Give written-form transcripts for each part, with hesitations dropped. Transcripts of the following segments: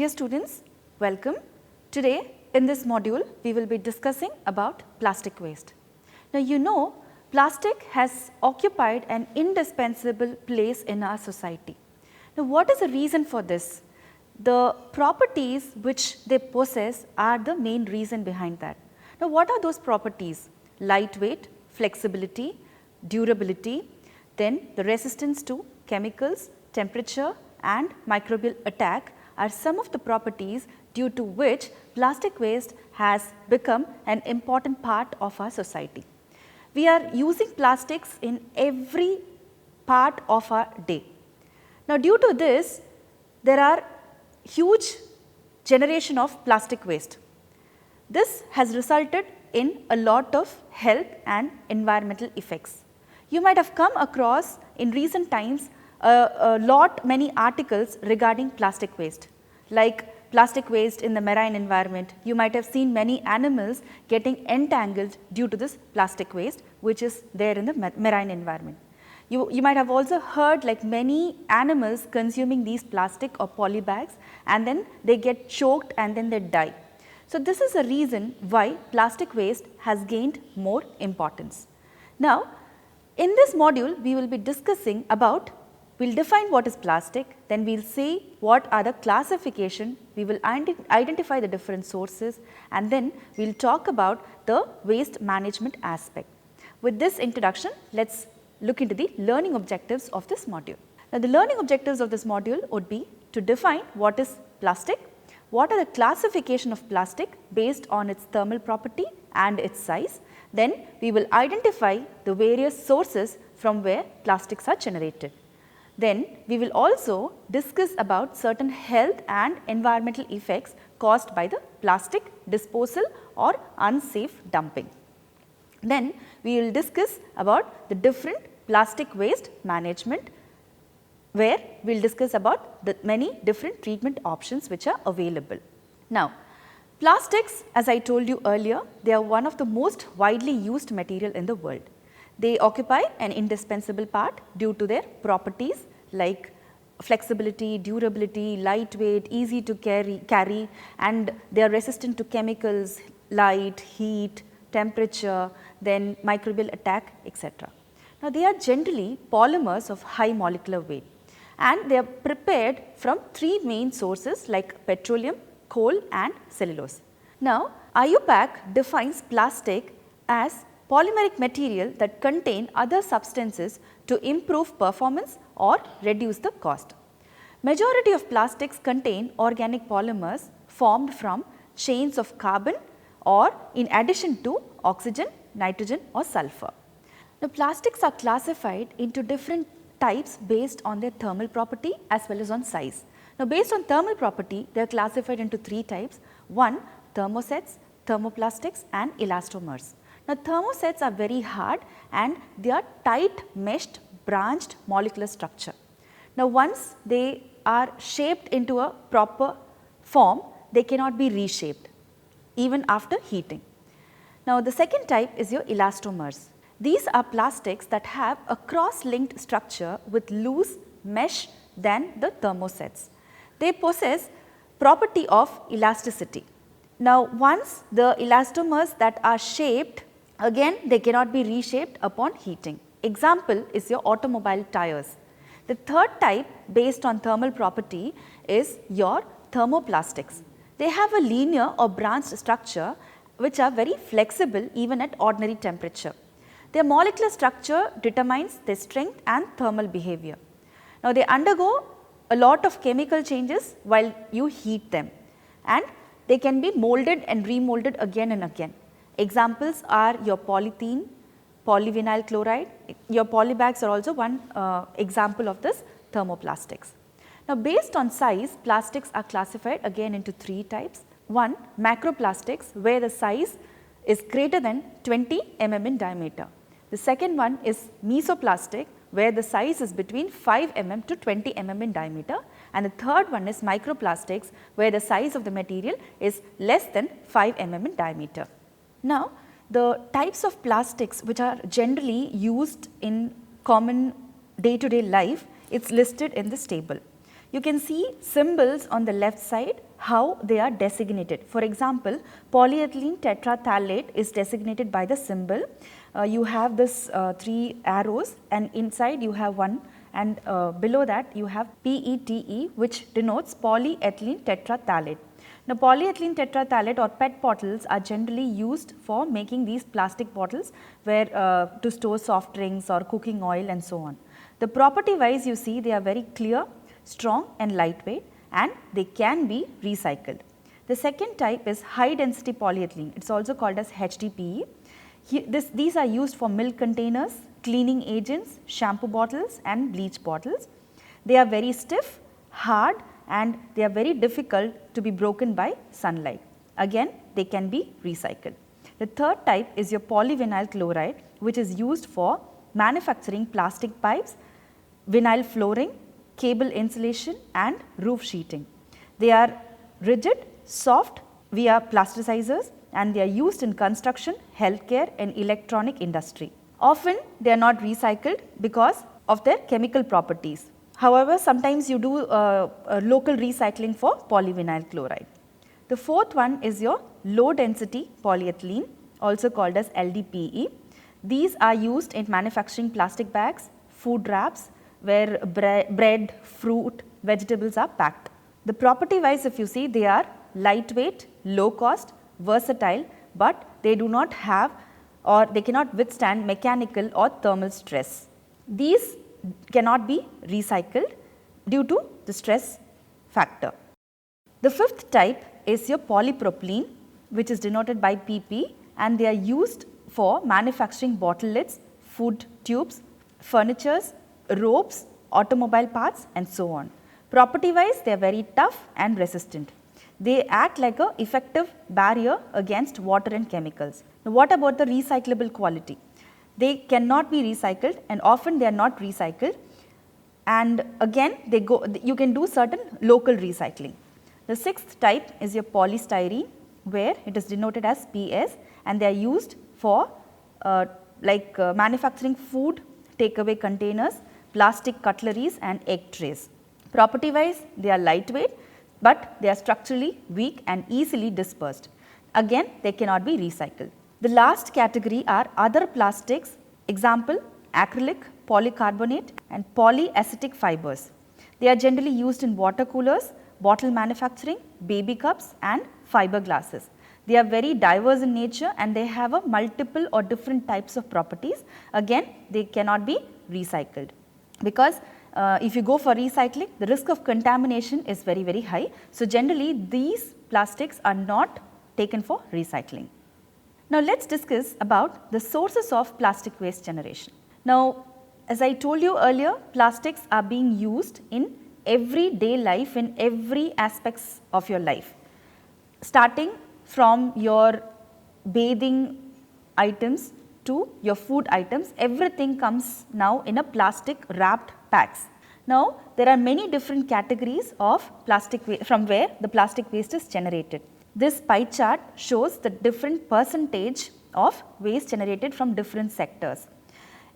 Dear students, welcome. Today in this module we will be discussing about plastic waste. Now you know plastic has occupied an indispensable place in our society. Now what is the reason for this? The properties which they possess are the main reason behind that. Now what are those properties? Lightweight, flexibility, durability, then the resistance to chemicals, temperature and microbial attack are some of the properties due to which plastic waste has become an important part of our society. We are using plastics in every part of our day. Now due to this, there are huge generation of plastic waste. This has resulted in a lot of health and environmental effects. You might have come across in recent times many articles regarding plastic waste, like plastic waste in the marine environment. You might have seen many animals getting entangled due to this plastic waste which is there in the marine environment. You might have also heard like many animals consuming these plastic or poly bags and then they get choked and then they die. So this is a reason why plastic waste has gained more importance. Now in this module we will be discussing about, we will define what is plastic, then we will see what are the classification, we will identify the different sources and then we will talk about the waste management aspect. With this introduction, let us look into the learning objectives of this module. Now the learning objectives of this module would be to define what is plastic, what are the classification of plastic based on its thermal property and its size. Then we will identify the various sources from where plastics are generated. Then we will also discuss about certain health and environmental effects caused by the plastic disposal or unsafe dumping. Then we will discuss about the different plastic waste management, where we will discuss about the many different treatment options which are available. Now plastics, as I told you earlier, they are one of the most widely used material in the world. They occupy an indispensable part due to their properties like flexibility, durability, lightweight, easy to carry and they are resistant to chemicals, light, heat, temperature, then microbial attack, etc. Now they are generally polymers of high molecular weight and they are prepared from three main sources like petroleum, coal and cellulose. Now IUPAC defines plastic as polymeric material that contain other substances to improve performance or reduce the cost. Majority of plastics contain organic polymers formed from chains of carbon or in addition to oxygen, nitrogen or sulfur. Now plastics are classified into different types based on their thermal property as well as on size. Now based on thermal property, they are classified into three types. One, thermosets, thermoplastics and elastomers. Now thermosets are very hard and they are tight meshed branched molecular structure. Now once they are shaped into a proper form, they cannot be reshaped even after heating. Now the second type is your elastomers. These are plastics that have a cross-linked structure with loose mesh than the thermosets. They possess property of elasticity. Now once the elastomers that are shaped, again they cannot be reshaped upon heating. Example is your automobile tires. The third type based on thermal property is your thermoplastics. They have a linear or branched structure which are very flexible even at ordinary temperature. Their molecular structure determines their strength and thermal behavior. Now they undergo a lot of chemical changes while you heat them and they can be molded and remolded again and again. Examples are your polythene, polyvinyl chloride, your polybags are also one example of this thermoplastics. Now based on size, plastics are classified again into three types. One, macroplastics, where the size is greater than 20 mm in diameter. The second one is mesoplastic, where the size is between 5 mm to 20 mm in diameter, and the third one is microplastics, where the size of the material is less than 5 mm in diameter. Now the types of plastics which are generally used in common day-to-day life, it's listed in this table. You can see symbols on the left side how they are designated. For example, polyethylene tetraphthalate is designated by the symbol. You have this 3 arrows and inside you have one, and below that you have PETE, which denotes polyethylene tetraphthalate. Now, polyethylene tetraphthalate or PET bottles are generally used for making these plastic bottles where to store soft drinks or cooking oil and so on. The property wise, you see they are very clear, strong and lightweight, and they can be recycled. The second type is high density polyethylene. It is also called as HDPE. These are used for milk containers, cleaning agents, shampoo bottles and bleach bottles. They are very stiff, hard, and they are very difficult to be broken by sunlight. Again, they can be recycled. The third type is your polyvinyl chloride, which is used for manufacturing plastic pipes, vinyl flooring, cable insulation and roof sheeting. They are rigid, soft via plasticizers, and they are used in construction, healthcare and electronic industry. Often they are not recycled because of their chemical properties. However, sometimes you do local recycling for polyvinyl chloride. The fourth one is your low density polyethylene, also called as LDPE. These are used in manufacturing plastic bags, food wraps, where bread, fruit, vegetables are packed. The property wise, if you see, they are lightweight, low cost, versatile, but they do not have or they cannot withstand mechanical or thermal stress. These cannot be recycled due to the stress factor. The fifth type is your polypropylene, which is denoted by PP, and they are used for manufacturing bottle lids, food tubes, furnitures, ropes, automobile parts and so on. Property wise, they are very tough and resistant. They act like an effective barrier against water and chemicals. Now, what about the recyclable quality? They cannot be recycled and often they are not recycled, and again you can do certain local recycling. The sixth type is your polystyrene, where it is denoted as PS, and they are used for manufacturing food, takeaway containers, plastic cutleries and egg trays. Property wise, they are lightweight, but they are structurally weak and easily dispersed. Again, they cannot be recycled. The last category are other plastics, example acrylic, polycarbonate and polyacetic fibers. They are generally used in water coolers, bottle manufacturing, baby cups and fiber glasses. They are very diverse in nature and they have a multiple or different types of properties. Again, they cannot be recycled because if you go for recycling, the risk of contamination is very, very high. So, generally these plastics are not taken for recycling. Now, let us discuss about the sources of plastic waste generation. Now, as I told you earlier, plastics are being used in everyday life, in every aspects of your life, starting from your bathing items to your food items. Everything comes now in a plastic wrapped packs. Now, there are many different categories of plastic waste from where the plastic waste is generated. This pie chart shows the different percentage of waste generated from different sectors.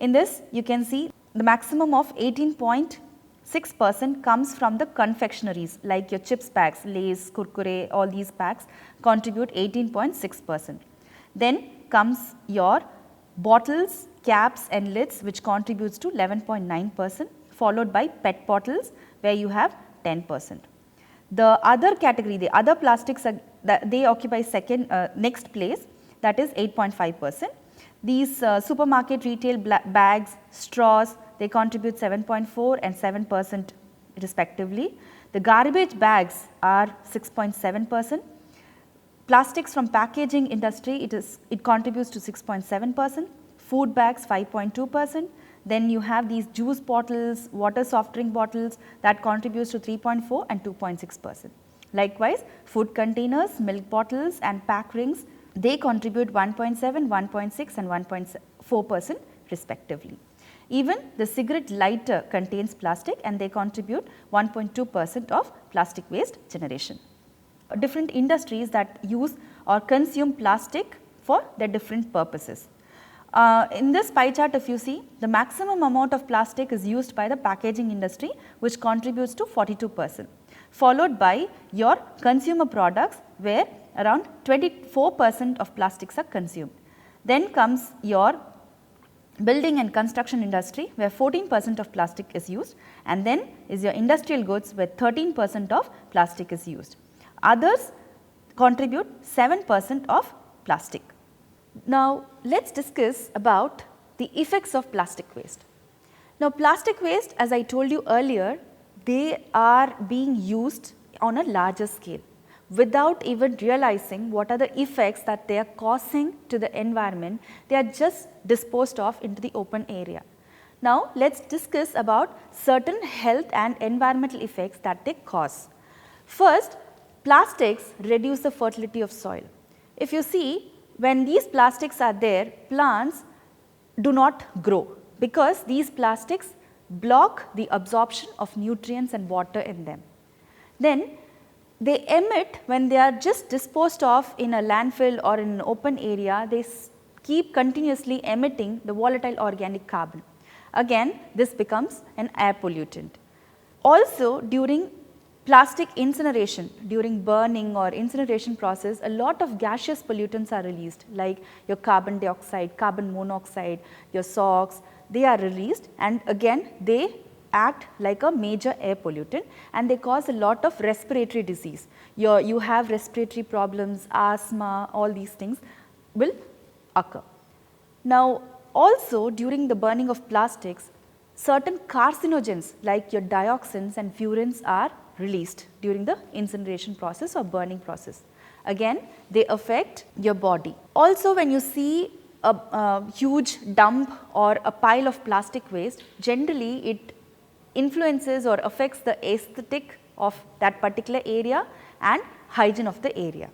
In this, you can see the maximum of 18.6% comes from the confectionaries like your chips packs, Lay's, Kurkure, all these packs contribute 18.6%. Then comes your bottles, caps and lids, which contributes to 11.9%, followed by PET bottles where you have 10%. The other category, the other plastics, they occupy next place, that is 8.5%. These supermarket retail bags, straws, they contribute 7.4 and 7% respectively. The garbage bags are 6.7%. Plastics from packaging industry, it contributes to 6.7%. Food bags 5.2%. Then you have these juice bottles, water soft drink bottles, that contributes to 3.4 and 2.6%. Likewise, food containers, milk bottles and pack rings, they contribute 1.7, 1.6 and 1.4% respectively. Even the cigarette lighter contains plastic and they contribute 1.2% of plastic waste generation. Different industries that use or consume plastic for their different purposes. In this pie chart, if you see, the maximum amount of plastic is used by the packaging industry, which contributes to 42%, followed by your consumer products, where around 24% of plastics are consumed. Then comes your building and construction industry, where 14% of plastic is used, and then is your industrial goods, where 13% of plastic is used. Others contribute 7% of plastic. Now, let us discuss about the effects of plastic waste. Now, plastic waste, as I told you earlier, they are being used on a larger scale without even realizing what are the effects that they are causing to the environment. They are just disposed of into the open area. Now, let us discuss about certain health and environmental effects that they cause. First, plastics reduce the fertility of soil. If you see, when these plastics are there, plants do not grow because these plastics block the absorption of nutrients and water in them. Then they emit, when they are just disposed of in a landfill or in an open area, they keep continuously emitting the volatile organic carbon. Again, this becomes an air pollutant. Also, during plastic incineration, during burning or incineration process, a lot of gaseous pollutants are released, like your carbon dioxide, carbon monoxide, your SOx, they are released, and again they act like a major air pollutant, and they cause a lot of respiratory disease. You have respiratory problems, asthma, all these things will occur. Now, also during the burning of plastics, certain carcinogens like your dioxins and furans are released during the incineration process or burning process. Again, they affect your body. Also, when you see a huge dump or a pile of plastic waste, generally it influences or affects the aesthetic of that particular area and hygiene of the area.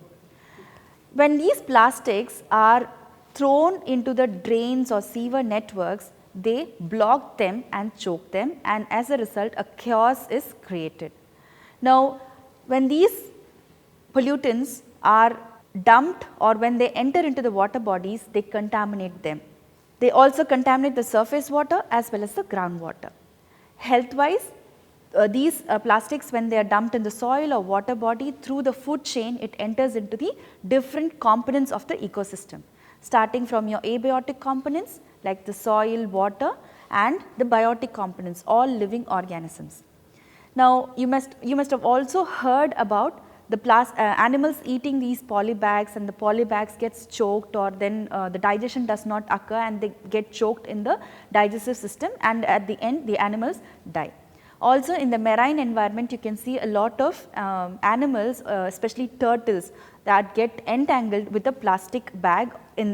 When these plastics are thrown into the drains or sewer networks, they block them and choke them, and as a result a chaos is created. Now, when these pollutants are dumped or when they enter into the water bodies, they contaminate them. They also contaminate the surface water as well as the groundwater. Health wise, these plastics, when they are dumped in the soil or water body, through the food chain it enters into the different components of the ecosystem, starting from your abiotic components like the soil, water, and the biotic components, all living organisms. Now, you must have also heard about the animals eating these polybags, and the polybags gets choked, or then the digestion does not occur and they get choked in the digestive system, and at the end the animals die. Also, in the marine environment you can see a lot of animals, especially turtles, that get entangled with a plastic bag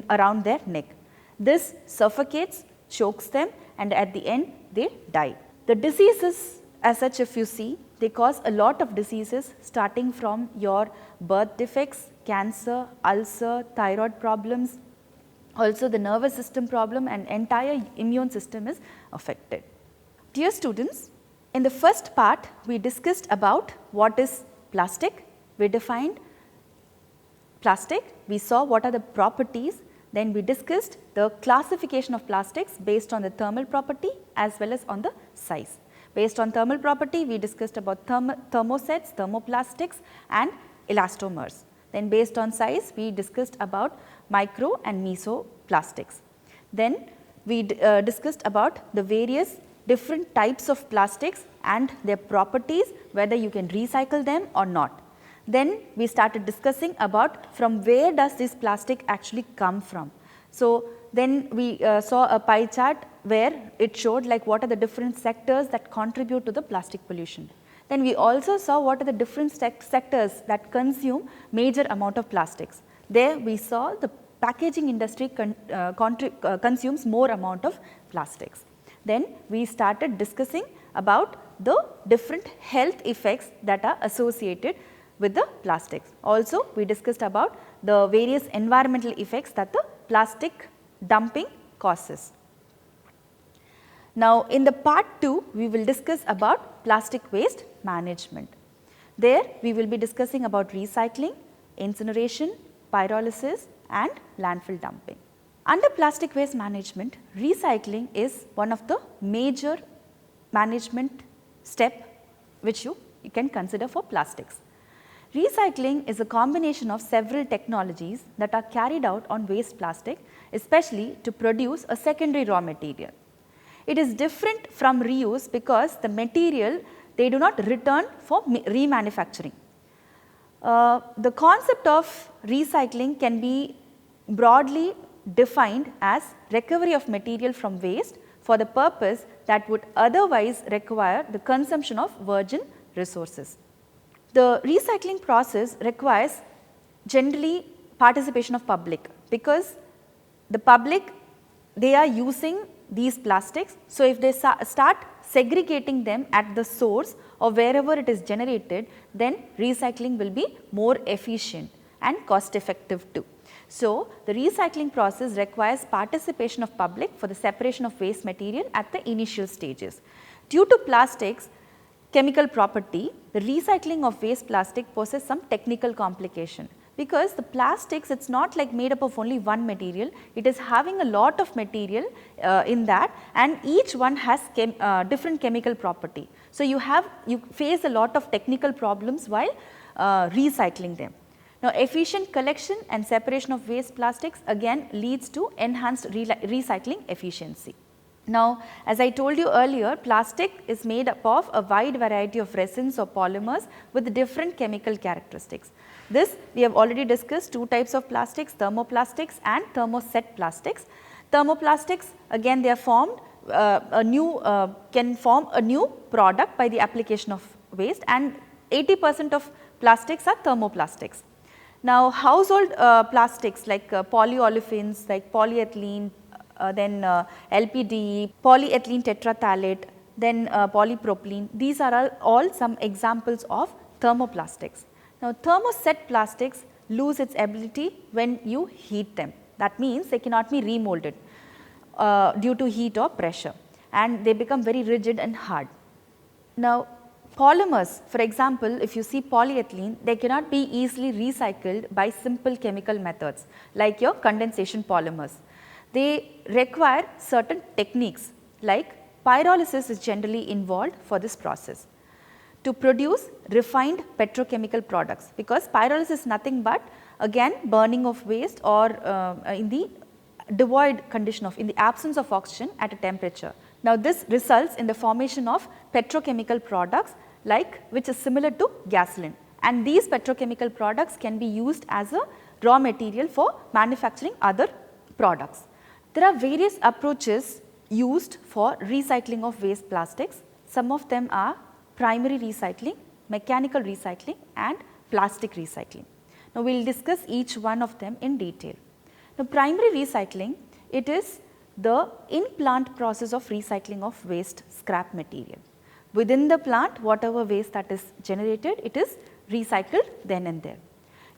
around their neck. This suffocates, chokes them, and at the end they die. The diseases as such, if you see, they cause a lot of diseases, starting from your birth defects, cancer, ulcer, thyroid problems, also the nervous system problem, and entire immune system is affected. Dear students, in the first part we discussed about what is plastic. We defined plastic, we saw what are the properties, then we discussed the classification of plastics based on the thermal property as well as on the size. Based on thermal property, we discussed about thermosets, thermoplastics, and elastomers. Then based on size, we discussed about micro and mesoplastics. Then we discussed about the various different types of plastics and their properties, whether you can recycle them or not. Then we started discussing about from where does this plastic actually come from. So, then we saw a pie chart where it showed like what are the different sectors that contribute to the plastic pollution. Then we also saw what are the different sectors that consume major amount of plastics. There we saw the packaging industry consumes more amount of plastics. Then we started discussing about the different health effects that are associated with the plastics. Also, we discussed about the various environmental effects that the plastic dumping causes. Now, in the part 2, we will discuss about plastic waste management. There, we will be discussing about recycling, incineration, pyrolysis, and landfill dumping. Under plastic waste management, recycling is one of the major management step which you can consider for plastics. Recycling is a combination of several technologies that are carried out on waste plastic, especially to produce a secondary raw material. It is different from reuse because the material they do not return for remanufacturing. The concept of recycling can be broadly defined as recovery of material from waste for the purpose that would otherwise require the consumption of virgin resources. The recycling process requires generally participation of public, because the public, they are using these plastics. So, if they start segregating them at the source or wherever it is generated, then recycling will be more efficient and cost effective too. So, the recycling process requires participation of public for the separation of waste material at the initial stages. Due to plastics chemical property, the recycling of waste plastic poses some technical complication, because the plastics, it is not like made up of only one material, it is having a lot of material in that, and each one has different chemical property. So, you face a lot of technical problems while recycling them. Now, efficient collection and separation of waste plastics again leads to enhanced recycling efficiency. Now, as I told you earlier, plastic is made up of a wide variety of resins or polymers with different chemical characteristics. This we have already discussed two types of plastics, thermoplastics and thermoset plastics. Thermoplastics, again they are formed can form a new product by the application of waste, and 80% of plastics are thermoplastics. Now, household plastics like polyolefins like polyethylene, then LPDE, polyethylene tetraphthalate, then polypropylene, these are all some examples of thermoplastics. Now, thermoset plastics lose its ability when you heat them. That means they cannot be remolded due to heat or pressure, and they become very rigid and hard. Now, polymers, for example, if you see polyethylene, they cannot be easily recycled by simple chemical methods like your condensation polymers. They require certain techniques, like pyrolysis is generally involved for this process to produce refined petrochemical products, because pyrolysis is nothing but again burning of waste or in the devoid condition of, in the absence of oxygen at a temperature. Now, this results in the formation of petrochemical products like, which is similar to gasoline, and these petrochemical products can be used as a raw material for manufacturing other products. There are various approaches used for recycling of waste plastics. Some of them are primary recycling, mechanical recycling and plastic recycling. Now, we will discuss each one of them in detail. Now, primary recycling, it is the in-plant process of recycling of waste scrap material. Within the plant, whatever waste that is generated, it is recycled then and there.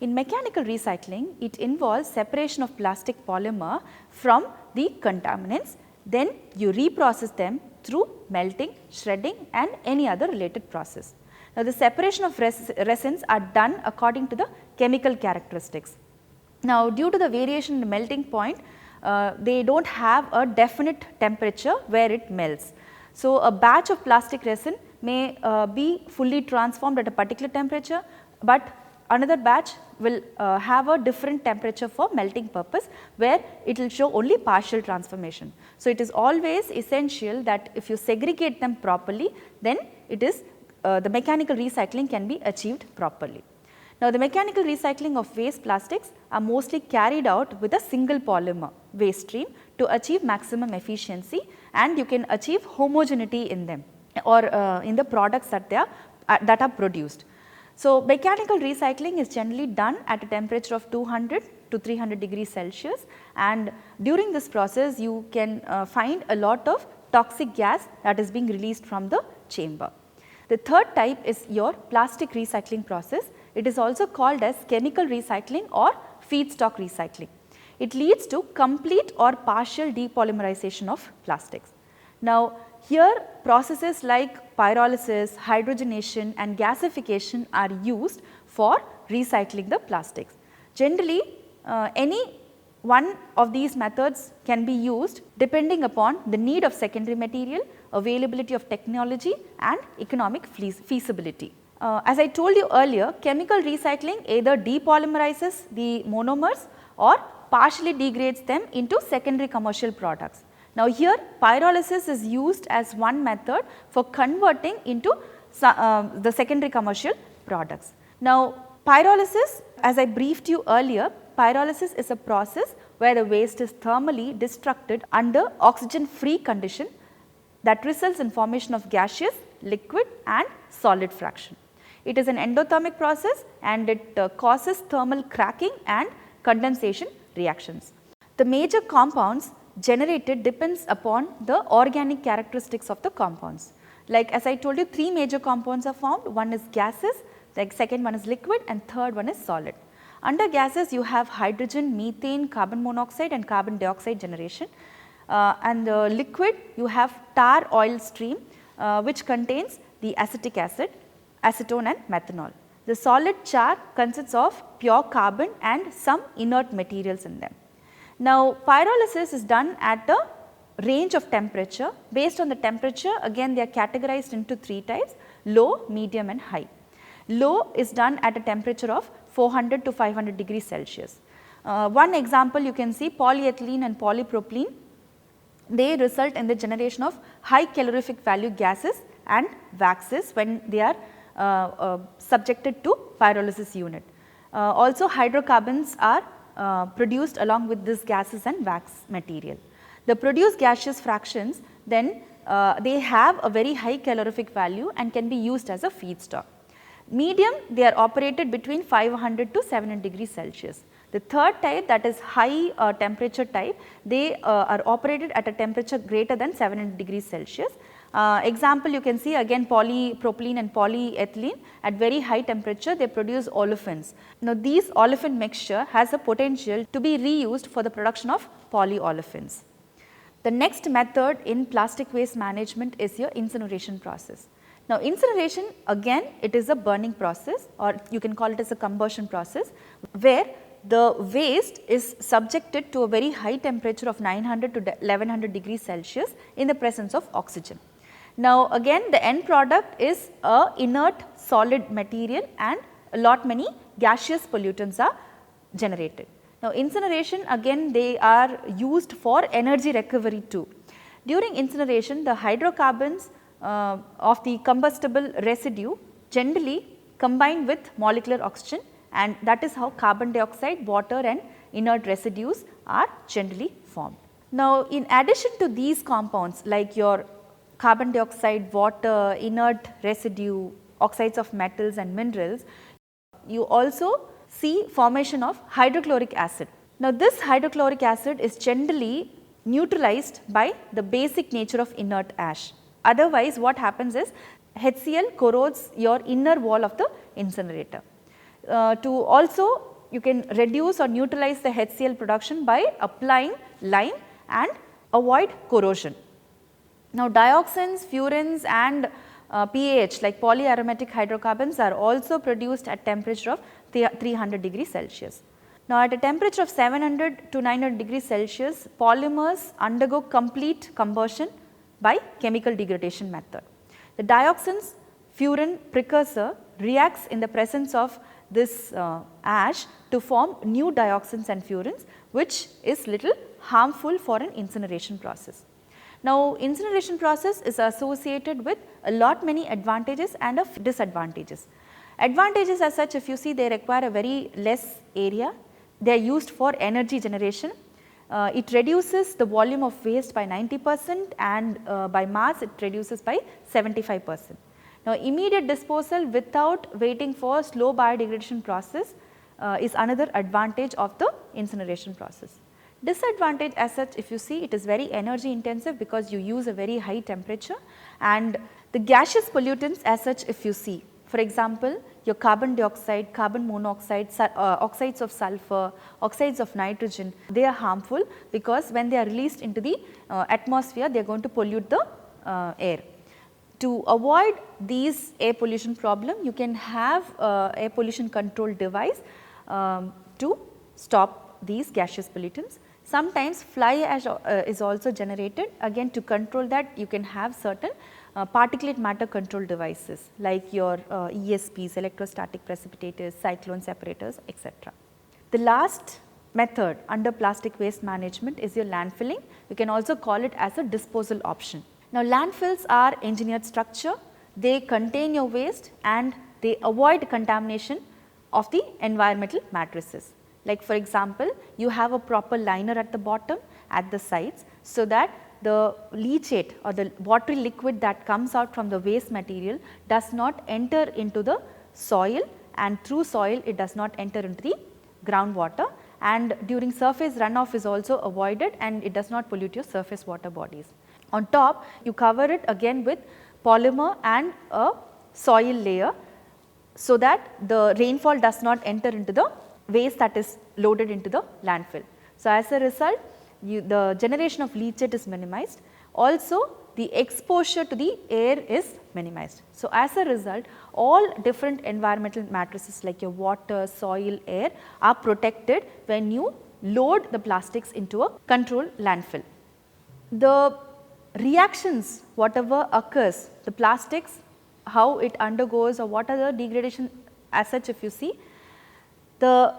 In mechanical recycling, it involves separation of plastic polymer from the contaminants, then you reprocess them through melting, shredding and any other related process. Now, the separation of resins are done according to the chemical characteristics. Now, due to the variation in the melting point, they do not have a definite temperature where it melts. So, a batch of plastic resin may be fully transformed at a particular temperature, but another batch will have a different temperature for melting purpose, where it will show only partial transformation. So, it is always essential that if you segregate them properly, then it is the mechanical recycling can be achieved properly. Now, the mechanical recycling of waste plastics are mostly carried out with a single polymer waste stream to achieve maximum efficiency, and you can achieve homogeneity in them or in the products that are produced. So, mechanical recycling is generally done at a temperature of 200 to 300 degrees Celsius, and during this process you can find a lot of toxic gas that is being released from the chamber. The third type is your plastic recycling process. It is also called as chemical recycling or feedstock recycling. It leads to complete or partial depolymerization of plastics. Now, here processes like pyrolysis, hydrogenation and gasification are used for recycling the plastics. Generally, any one of these methods can be used depending upon the need of secondary material, availability of technology and economic feasibility. As I told you earlier, chemical recycling either depolymerizes the monomers or partially degrades them into secondary commercial products. Now, here pyrolysis is used as one method for converting into the secondary commercial products. Now, pyrolysis, as I briefed you earlier, pyrolysis is a process where the waste is thermally destructed under oxygen free condition that results in formation of gaseous, liquid and solid fraction. It is an endothermic process and it causes thermal cracking and condensation reactions. The major compounds generated depends upon the organic characteristics of the compounds. Like as I told you, 3 major compounds are formed, one is gases, the second one is liquid and third one is solid. Under gases you have hydrogen, methane, carbon monoxide and carbon dioxide generation, and the liquid you have tar oil stream which contains the acetic acid, acetone and methanol. The solid char consists of pure carbon and some inert materials in them. Now, pyrolysis is done at a range of temperature. Based on the temperature, again they are categorized into 3 types: low, medium and high. Low is done at a temperature of 400 to 500 degrees Celsius. One example you can see, polyethylene and polypropylene, they result in the generation of high calorific value gases and waxes when they are subjected to pyrolysis unit. Also hydrocarbons are produced along with these gases and wax material. The produced gaseous fractions then they have a very high calorific value and can be used as a feedstock. Medium, they are operated between 500 to 700 degrees Celsius. The third type, that is high temperature type, they are operated at a temperature greater than 700 degrees Celsius. Example you can see again polypropylene and polyethylene, at very high temperature they produce olefins. Now, these olefin mixture has a potential to be reused for the production of polyolefins. The next method in plastic waste management is your incineration process. Now, incineration again it is a burning process, or you can call it as a combustion process, where the waste is subjected to a very high temperature of 900 to 1100 degrees Celsius in the presence of oxygen. Now, again the end product is a inert solid material and a lot many gaseous pollutants are generated. Now, incineration again they are used for energy recovery too. During incineration, the hydrocarbons of the combustible residue generally combine with molecular oxygen, and that is how carbon dioxide, water and inert residues are generally formed. Now, in addition to these compounds like your carbon dioxide, water, inert residue, oxides of metals and minerals, you also see formation of hydrochloric acid. Now, this hydrochloric acid is generally neutralized by the basic nature of inert ash. Otherwise, what happens is HCl corrodes your inner wall of the incinerator. To also you can reduce or neutralize the HCl production by applying lime and avoid corrosion. Now, dioxins, furans and PAH like polyaromatic hydrocarbons are also produced at temperature of 300 degrees Celsius. Now, at a temperature of 700 to 900 degrees Celsius, polymers undergo complete combustion by chemical degradation method. The dioxins furan precursor reacts in the presence of this ash to form new dioxins and furans, which is little harmful for an incineration process. Now, incineration process is associated with a lot many advantages and of disadvantages. Advantages as such, if you see, they require a very less area, they are used for energy generation. It reduces the volume of waste by 90% and by mass it reduces by 75%. Now, immediate disposal without waiting for slow biodegradation process is another advantage of the incineration process. Disadvantage as such, if you see, it is very energy intensive because you use a very high temperature, and the gaseous pollutants as such, if you see, for example, your carbon dioxide, carbon monoxide, oxides of sulfur, oxides of nitrogen, they are harmful because when they are released into the atmosphere, they are going to pollute the air. To avoid these air pollution problem, you can have air pollution control device to stop these gaseous pollutants. Sometimes fly ash is also generated. Again, to control that, you can have certain particulate matter control devices like your ESPs, electrostatic precipitators, cyclone separators, etc. The last method under plastic waste management is your landfilling. You can also call it as a disposal option. Now, landfills are engineered structure. They contain your waste and they avoid contamination of the environmental matrices. Like for example, you have a proper liner at the bottom, at the sides, so that the leachate or the watery liquid that comes out from the waste material does not enter into the soil, and through soil it does not enter into the groundwater, and during surface runoff is also avoided and it does not pollute your surface water bodies. On top, you cover it again with polymer and a soil layer, so that the rainfall does not enter into the waste that is loaded into the landfill. So, as a result, the generation of leachate is minimized. Also, the exposure to the air is minimized. So, as a result, all different environmental matrices like your water, soil, air are protected when you load the plastics into a controlled landfill. The reactions whatever occurs, the plastics, how it undergoes or what are the degradation as such, if you see, the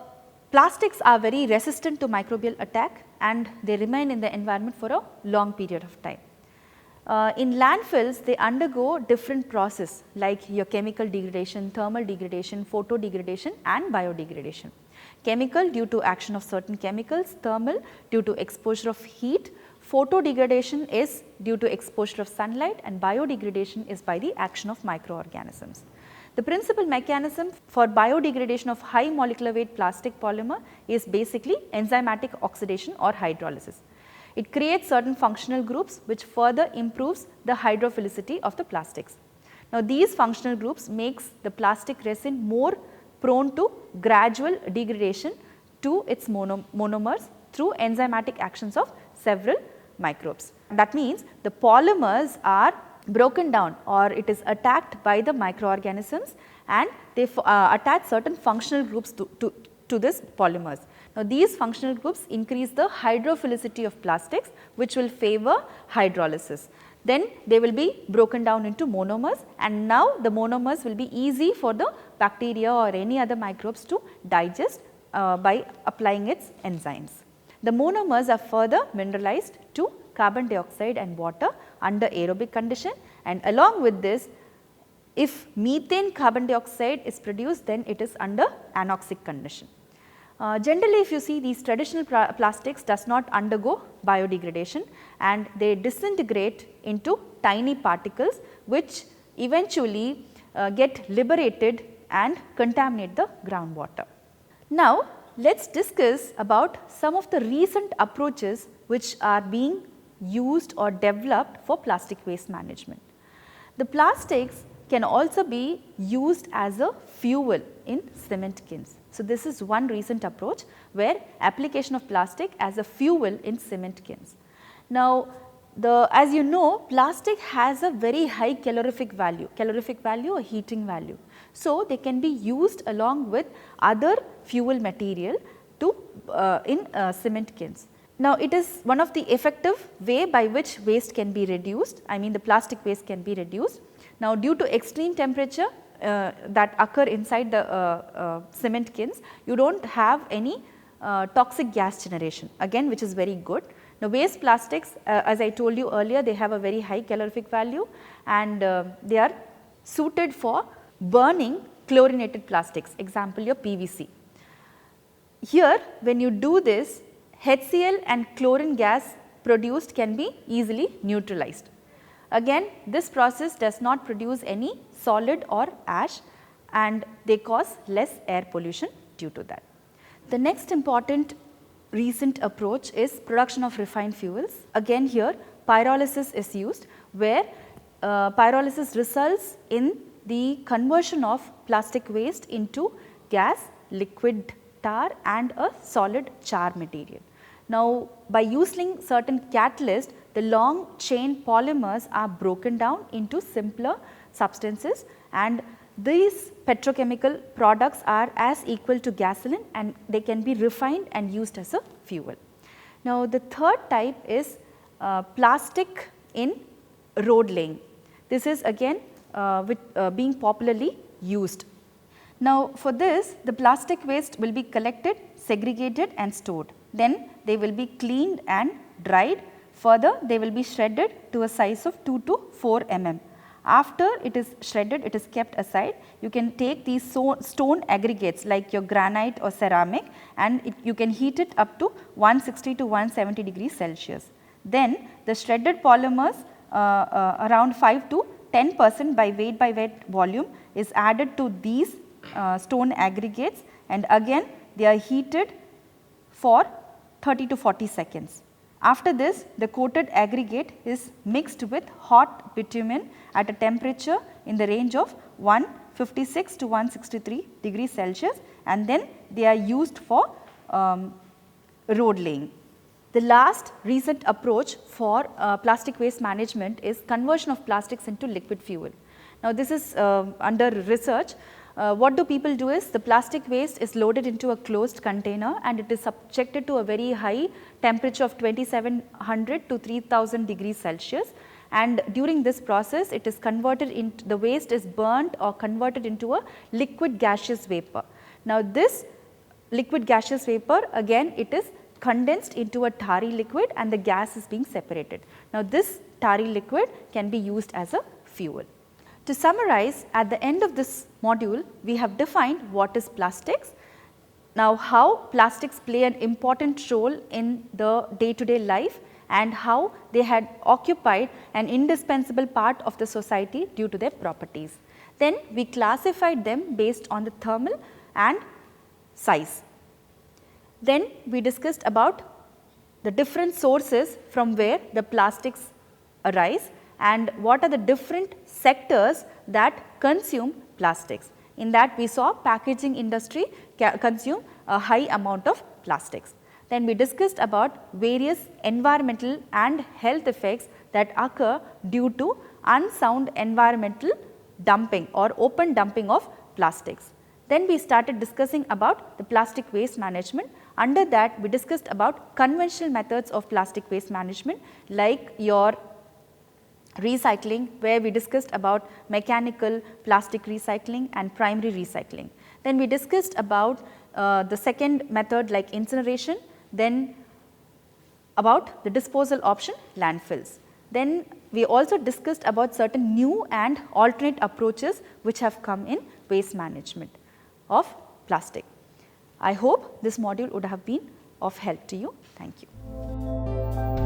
plastics are very resistant to microbial attack and they remain in the environment for a long period of time. In landfills, they undergo different process like your chemical degradation, thermal degradation, photo degradation and biodegradation. Chemical due to action of certain chemicals, thermal due to exposure of heat, photo degradation is due to exposure of sunlight, and biodegradation is by the action of microorganisms. The principal mechanism for biodegradation of high molecular weight plastic polymer is basically enzymatic oxidation or hydrolysis. It creates certain functional groups which further improves the hydrophilicity of the plastics. Now, these functional groups makes the plastic resin more prone to gradual degradation to its monomers through enzymatic actions of several microbes. That means the polymers are broken down or it is attacked by the microorganisms and they attach certain functional groups to this polymers. Now, these functional groups increase the hydrophilicity of plastics, which will favor hydrolysis. Then they will be broken down into monomers, and now the monomers will be easy for the bacteria or any other microbes to digest by applying its enzymes. The monomers are further mineralized to carbon dioxide and water under aerobic condition, and along with this, if methane carbon dioxide is produced, then it is under anoxic condition. Generally, if you see, these traditional plastics does not undergo biodegradation and they disintegrate into tiny particles which eventually get liberated and contaminate the groundwater. Now, let us discuss about some of the recent approaches which are being used or developed for plastic waste management. The plastics can also be used as a fuel in cement kilns. So, this is one recent approach where application of plastic as a fuel in cement kilns. Now, as you know, plastic has a very high calorific value or heating value. So, they can be used along with other fuel material to in cement kilns. Now, it is one of the effective way by which waste can be reduced, I mean the plastic waste can be reduced. Now, due to extreme temperature that occur inside the cement kilns, you do not have any toxic gas generation, again which is very good. Now, waste plastics, as I told you earlier, they have a very high calorific value and they are suited for burning chlorinated plastics, example your PVC. Here, when you do this, HCl and chlorine gas produced can be easily neutralized. Again, this process does not produce any solid or ash and they cause less air pollution due to that. The next important recent approach is production of refined fuels. Again, here pyrolysis is used, where pyrolysis results in the conversion of plastic waste into gas, liquid tar and a solid char material. Now, by using certain catalyst, the long chain polymers are broken down into simpler substances and These petrochemical products are as equal to gasoline and they can be refined and used as a fuel. Now, the third type is plastic in road laying. This is again being popularly used. Now, for this the plastic waste will be collected, segregated and stored. Then they will be cleaned and dried. Further, they will be shredded to a size of 2 to 4 mm. After it is shredded, it is kept aside. You can take these stone aggregates like your granite or ceramic, and you can heat it up to 160 to 170 degrees Celsius. Then the shredded polymers around 5 to 10% by weight volume is added to these stone aggregates, and again they are heated for 30 to 40 seconds. After this, the coated aggregate is mixed with hot bitumen at a temperature in the range of 156 to 163 degrees Celsius, and then they are used for road laying. The last recent approach for plastic waste management is conversion of plastics into liquid fuel. Now, this is under research. What do people do is the plastic waste is loaded into a closed container and it is subjected to a very high temperature of 2700 to 3000 degrees Celsius, and during this process it is converted into, the waste is burnt or converted into a liquid gaseous vapor. Now, this liquid gaseous vapor again it is condensed into a tarry liquid and the gas is being separated. Now, this tarry liquid can be used as a fuel. To summarize, at the end of this module, we have defined what is plastics, now how plastics play an important role in the day-to-day life and how they had occupied an indispensable part of the society due to their properties. Then we classified them based on the thermal and size. Then we discussed about the different sources from where the plastics arise and what are the different sectors that consume plastics. In that we saw packaging industry consume a high amount of plastics. Then we discussed about various environmental and health effects that occur due to unsound environmental dumping or open dumping of plastics. Then we started discussing about the plastic waste management. Under that we discussed about conventional methods of plastic waste management like your recycling, where we discussed about mechanical plastic recycling and primary recycling. Then we discussed about the second method like incineration, then about the disposal option landfills. Then we also discussed about certain new and alternate approaches which have come in waste management of plastic. I hope this module would have been of help to you. Thank you.